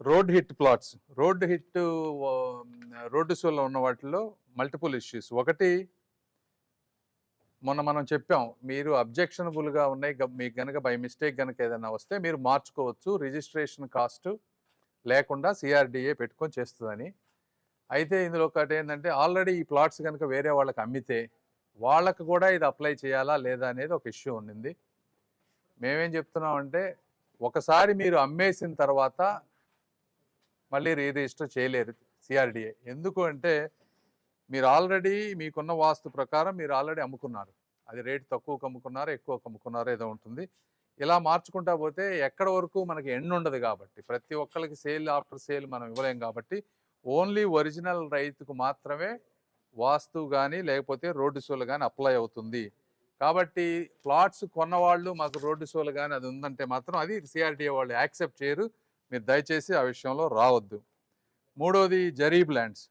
Road hit plots. Road hit road షోలో ఉన్న వాటిలో మల్టిపుల్ ఇష్యూస్. ఒకటి మొన్న మనం చెప్పాం. మీరు అబ్జెక్షనబుల్‌గా ఉన్నాయి. మీకు గనక బై మిస్టేక్ గనక ఏదైనా వస్తే మీరు మార్చుకోవచ్చు. రిజిస్ట్రేషన్ కాస్ట్ లేకుండా సీఆర్‌డీఏ పెట్టుకొని చేస్తదని. అయితే ఇందులో ఒకటేందంటే ఆల్రెడీ ఈ ప్లాట్స్ గనక వేరే వాళ్ళకి అమ్మితే వాళ్ళకి కూడా ఇది అప్లై చేయాలా లేదా అనేది ఒక ఇష్యూ ఉండింది. మేమేం చెప్తున్నామంటే ఒకసారి మీరు అమ్మేసిన తర్వాత మళ్ళీ రిజిస్టర్ చేయలేరు సిఆర్డిఏ. ఎందుకు అంటే మీరు ఆల్రెడీ మీకున్న వాస్తు ప్రకారం మీరు ఆల్రెడీ అమ్ముకున్నారు. అది రేటు తక్కువకు అమ్ముకున్నారో ఎక్కువకు అమ్ముకున్నారో ఏదో ఉంటుంది. ఇలా మార్చుకుంటా పోతే ఎక్కడ వరకు మనకి ఎండ్ ఉండదు కాబట్టి ప్రతి ఒక్కరికి సేల్ ఆఫ్టర్ సేల్ మనం ఇవ్వలేం కాబట్టి ఓన్లీ ఒరిజినల్ రైతుకు మాత్రమే వాస్తు కానీ లేకపోతే రోడ్డు షోలు కానీ అప్లై అవుతుంది. కాబట్టి ప్లాట్స్ కొన్నవాళ్ళు మాకు రోడ్డు షోలు కానీ అది ఉందంటే మాత్రం అది సిఆర్డిఏ వాళ్ళు యాక్సెప్ట్ చేయరు. మీరు దయచేసి ఆ విషయంలో రావద్దు. మూడోది జరీబ్ ల్యాండ్స్.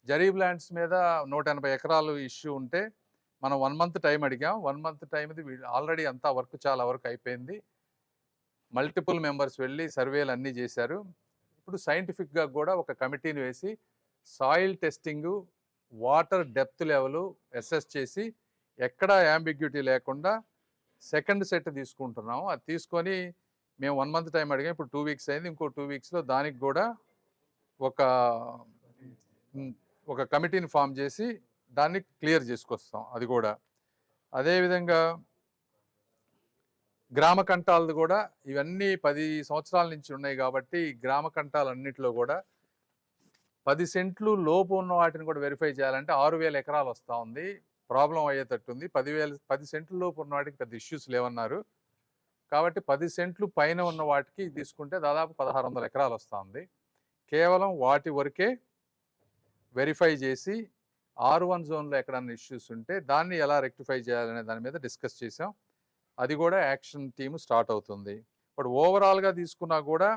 జరీబ్ ల్యాండ్స్ మీద 180 ఎకరాలు ఇష్యూ ఉంటే మనం 1 మంత్ టైం అడిగాం. 1 మంత్ టైంది ఆల్రెడీ అంతా వర్క్ చాలా వరకు అయిపోయింది. మల్టిపుల్ మెంబర్స్ వెళ్ళి సర్వేలు అన్నీ చేశారు. ఇప్పుడు సైంటిఫిక్గా కూడా ఒక కమిటీని వేసి soil testing, water depth level assess చేసి ఎక్కడా యాంబిగ్యూటీ లేకుండా సెకండ్ సెట్ తీసుకుంటున్నాము. అది తీసుకొని మేము 1 మంత్ టైం అడిగాం. ఇప్పుడు 2 వీక్స్ అయింది. ఇంకో 2 వీక్స్లో దానికి కూడా ఒక ఒక కమిటీని ఫామ్ చేసి దాన్ని క్లియర్ చేసుకొస్తాం. అది కూడా అదేవిధంగా గ్రామ కంటాలది కూడా ఇవన్నీ 10 సంవత్సరాల నుంచి ఉన్నాయి కాబట్టి గ్రామ కంటాలన్నింటిలో కూడా 10 సెంట్లు లోపు ఉన్న వాటిని కూడా వెరిఫై చేయాలంటే 6,000 ఎకరాలు వస్తూ ఉంది. ప్రాబ్లం అయ్యేటట్టుంది. 10 సెంట్ల లోపు ఉన్న వాటికి పెద్ద ఇష్యూస్ లేవన్నారు. కాబట్టి 10 సెంట్లు పైన ఉన్న వాటికి తీసుకుంటే దాదాపు 1,600 ఎకరాలు వస్తుంది. కేవలం వాటి వరకే వెరిఫై చేసి R1 జోన్లో ఎక్కడన్నా ఇష్యూస్ ఉంటే దాన్ని ఎలా రెక్టిఫై చేయాలనే దాని మీద డిస్కస్ చేసాం. అది కూడా యాక్షన్ టీమ్ స్టార్ట్ అవుతుంది. ఇప్పుడు ఓవరాల్గా తీసుకున్నా కూడా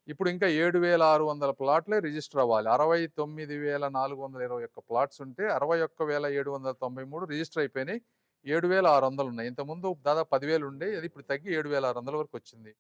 ఇప్పుడు ఇంకా 7,600 ప్లాట్లే రిజిస్టర్ అవ్వాలి. 69,421 ప్లాట్స్ ఉంటే 61,793 రిజిస్టర్ అయిపోయినాయి. 7,600 ఉన్నాయి. ఇంతకుముందు దాదాపు 10,000 ఉండే, అది ఇప్పుడు తగ్గి 7,600 వరకు వచ్చింది.